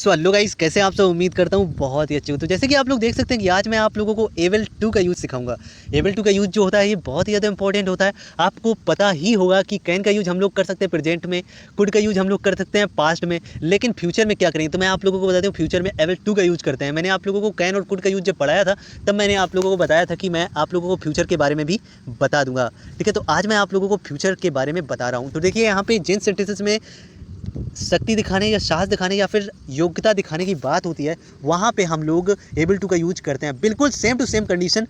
So hello guys, कैसे आप सब। उम्मीद करता हूँ बहुत ही अच्छे हो। तो जैसे कि आप लोग देख सकते हैं कि आज मैं आप लोगों को एबल टू का यूज़ सिखाऊंगा। एबल टू का यूज़ जो होता है ये बहुत ही ज़्यादा इंपॉर्टेंट होता है। आपको पता ही होगा कि कैन का यूज़ हम लोग कर सकते हैं प्रेजेंट में, कुड का यूज़ हम लोग कर सकते हैं पास्ट में, लेकिन फ्यूचर में क्या करेंगे। तो मैं आप लोगों को बताता हूँ फ्यूचर में एबल टू का यूज़ करते हैं। मैंने आप लोगों को कैन और कुड का यूज़ जब पढ़ाया था तब मैंने आप लोगों को बताया था कि मैं आप लोगों को फ्यूचर के बारे में भी बता दूंगा। ठीक है, तो आज मैं आप लोगों को फ्यूचर के बारे में बता रहा हूँ। तो देखिए यहाँ पे जिन सेंटेंसेस में शक्ति दिखाने या साहस दिखाने या फिर योग्यता दिखाने की बात होती है वहाँ पे हम लोग एबल टू का यूज करते हैं। बिल्कुल same to same condition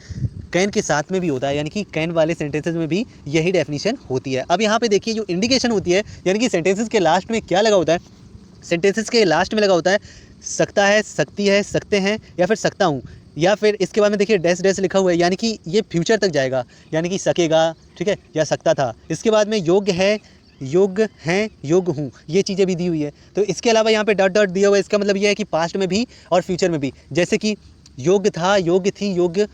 can के साथ में भी होता है, यानी कि कैन वाले सेंटेंसेस में भी यही डेफिनेशन होती है। अब यहाँ पे देखिए जो इंडिकेशन होती है, यानी कि सेंटेंसेस के लास्ट में क्या लगा होता है। सेंटेंसेस के लास्ट में लगा होता है सकता है, सकती है, सकते हैं या फिर सकता हूँ, या फिर इसके बाद में देखिए डैश डैश लिखा हुआ है, यानी कि ये फ्यूचर तक जाएगा, यानी कि सकेगा, ठीक है, या सकता था। इसके बाद में योग्य है, योग्य हैं, योग्य हूँ, ये चीज़ें भी दी हुई है। तो इसके अलावा यहाँ पे डॉट डॉट दिया हुआ है, इसका मतलब ये है कि पास्ट में भी और फ्यूचर में भी। जैसे कि योग्य था, योग्य थी, योग्य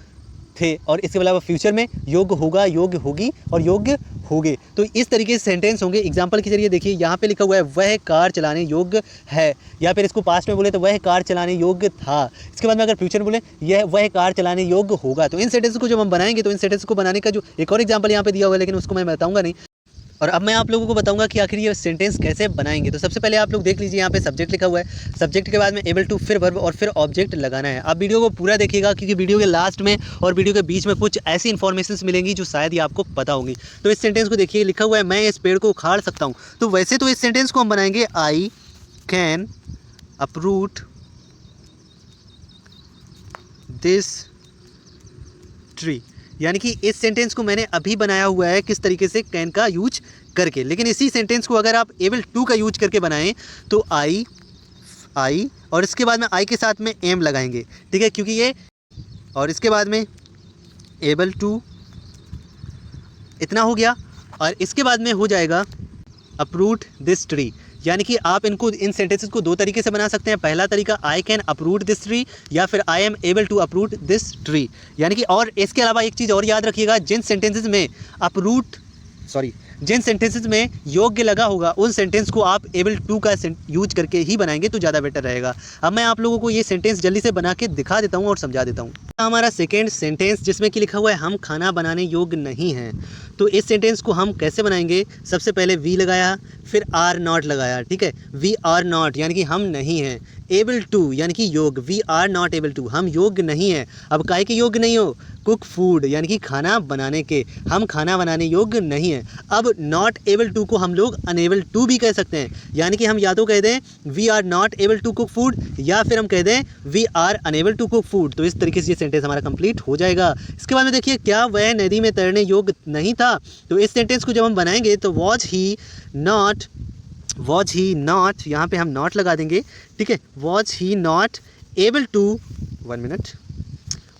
थे, और इसके अलावा फ्यूचर में योग्य होगा, योग्य होगी और योग्य होगे। तो इस तरीके से सेंटेंस होंगे। एग्जाम्पल के जरिए देखिए यहाँ पे लिखा हुआ है वह कार चलाने योग्य है, या फिर इसको पास्ट में बोले तो वह कार चलाने योग्य था। इसके बाद में अगर फ्यूचर में बोले यह वह कार चलाने योग्य होगा। तो इन सेंटेंस को जब हम बनाएंगे तो इन सेंटेंस को बनाने का जो एक और एग्जाम्पल यहाँ पे दिया हुआ है, लेकिन उसको मैं बताऊंगा नहीं। और अब मैं आप लोगों को बताऊंगा कि आखिर ये सेंटेंस कैसे बनाएंगे। तो सबसे पहले आप लोग देख लीजिए यहाँ पे सब्जेक्ट लिखा हुआ है, सब्जेक्ट के बाद में एबल टू, फिर वर्ब और फिर ऑब्जेक्ट लगाना है। आप वीडियो को पूरा देखिएगा क्योंकि वीडियो के लास्ट में और वीडियो के बीच में कुछ ऐसी इन्फॉर्मेशन मिलेंगी जो शायद ही आपको पता होंगी। तो इस सेंटेंस को देखिए, लिखा हुआ है मैं इस पेड़ को उखाड़ सकता हूँ। तो वैसे तो इस सेंटेंस को हम बनाएंगे आई कैन अपरूट दिस ट्री, यानी कि इस सेंटेंस को मैंने अभी बनाया हुआ है किस तरीके से, कैन का यूज करके। लेकिन इसी सेंटेंस को अगर आप एबल टू का यूज करके बनाएं तो आई और इसके बाद में आई के साथ में एम लगाएंगे, ठीक है, क्योंकि ये, और इसके बाद में एबल टू, इतना हो गया। और इसके बाद में हो जाएगा अपरूट दिस ट्री, यानी कि आप इन सेंटेंसेस को दो तरीके से बना सकते हैं। पहला तरीका I can uproot this tree, या फिर I am able to uproot this tree, यानी कि। और इसके अलावा एक चीज़ और याद रखिएगा, जिन सेंटेंसेस में योग्य लगा होगा उन सेंटेंस को आप एबल टू का यूज करके ही बनाएंगे तो ज़्यादा बेटर रहेगा। अब मैं आप लोगों को ये सेंटेंस जल्दी से बना के दिखा देता हूँ और समझा देता हूँ। हमारा सेकेंड सेंटेंस जिसमें कि लिखा हुआ है हम खाना बनाने योग्य नहीं हैं। तो इस सेंटेंस को हम कैसे बनाएंगे, सबसे पहले वी लगाया, फिर आर नॉट लगाया, ठीक है, वी आर नॉट यानी कि हम नहीं हैं, एबल टू यानी कि योग्य, we are not able to, हम योग्य नहीं हैं। अब काहे के योग्य नहीं हो, कुक फूड यानी कि खाना बनाने के, हम खाना बनाने योग्य नहीं हैं। अब नॉट एबल टू को हम लोग अनएबल टू भी कह सकते हैं, यानी कि हम या तो कह दें we are not able to cook food, या फिर हम कह दें we are unable to cook food. तो इस तरीके से ये सेंटेंस हमारा कंप्लीट हो जाएगा। इसके बाद में देखिए क्या वह नदी में तैरने योग्य नहीं था। तो इस सेंटेंस को जब हम बनाएंगे तो वॉज ही नॉट, यहाँ पे हम नॉट लगा देंगे, ठीक है, was he not able to, 1 minute,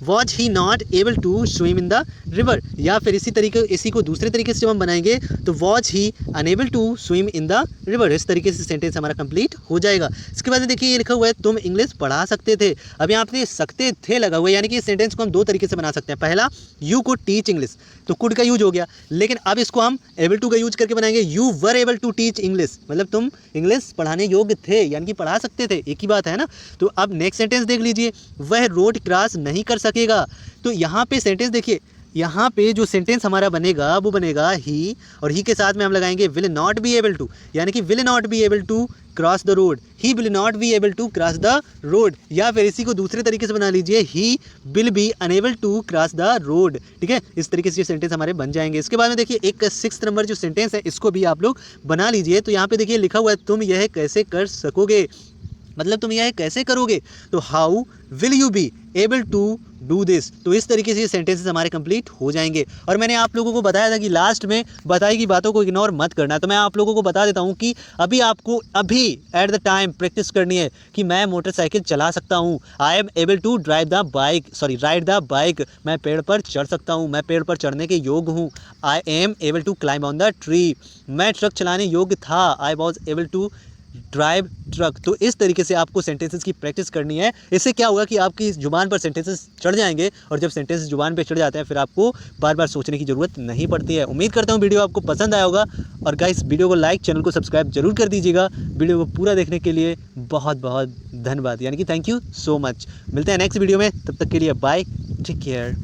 was he not able to swim in the river, या फिर इसी को दूसरे तरीके से जब हम बनाएंगे तो was he unable to swim in the river. इस तरीके से सेंटेंस हमारा कंप्लीट हो जाएगा। इसके बाद देखिए ये लिखा हुआ है तुम इंग्लिश पढ़ा सकते थे। अब यहाँ पे सकते थे लगा हुआ है, यानी कि इस सेंटेंस को हम दो तरीके से बना सकते हैं। पहला, यू कुड टीच इंग्लिश, तो कुड का यूज हो गया, लेकिन अब इसको हम एबल टू का यूज करके बनाएंगे you were able to teach English, मतलब तुम इंग्लिश पढ़ाने योग्य थे, यानी कि पढ़ा सकते थे, एक ही बात है ना। तो अब नेक्स्ट सेंटेंस देख लीजिए, वह रोड क्रॉस नहीं कर सकेगा। तो यहाँ पे सेंटेंस देखिए, यहाँ पे जो सेंटेंस हमारा बनेगा वो बनेगा ही, और ही के साथ में हम लगाएंगे will not be able to, यानी कि will not be able to cross the road, he will not be able to cross the road, या फिर इसी को दूसरे तरीके से बना लीजिए he will be unable to cross the road, ठीक है। इस तरीके से ये सेंटेंस हमारे बन जाएंगे। इसके बाद में देखिए एक 6 नंबर जो सेंटेंस है इसको भी आप लोग बना लीजिए। तो यहाँ पे देखिए लिखा हुआ है तुम यह कैसे कर सकोगे, मतलब तुम यह कैसे करोगे। तो how will you be able to do this. तो इस तरीके से ये सेंटेंसेस हमारे कंप्लीट हो जाएंगे। और मैंने आप लोगों को बताया था कि लास्ट में बताई गई बातों को इग्नोर मत करना। तो मैं आप लोगों को बता देता हूँ कि अभी आपको एट द टाइम प्रैक्टिस करनी है कि मैं मोटरसाइकिल चला सकता हूँ, I am able to ride the bike, मैं पेड़ पर चढ़ सकता हूँ, मैं पेड़ पर चढ़ने के योग्य हूँ, I am able to climb on the tree, मैं ट्रक चलाने योग्य था, I was able to drive truck. तो इस तरीके से आपको सेंटेंसेस की प्रैक्टिस करनी है। इससे क्या होगा कि आपकी जुबान पर सेंटेंसेस चढ़ जाएंगे, और जब सेंटेंसेस जुबान पे चढ़ जाते हैं फिर आपको बार बार सोचने की ज़रूरत नहीं पड़ती है। उम्मीद करता हूँ वीडियो आपको पसंद आया होगा, और गाइस वीडियो को लाइक, चैनल को सब्सक्राइब जरूर कर दीजिएगा। वीडियो को पूरा देखने के लिए बहुत बहुत धन्यवाद, यानी कि थैंक यू सो मच। मिलते हैं नेक्स्ट वीडियो में, तब तक के लिए बाय, टेक केयर।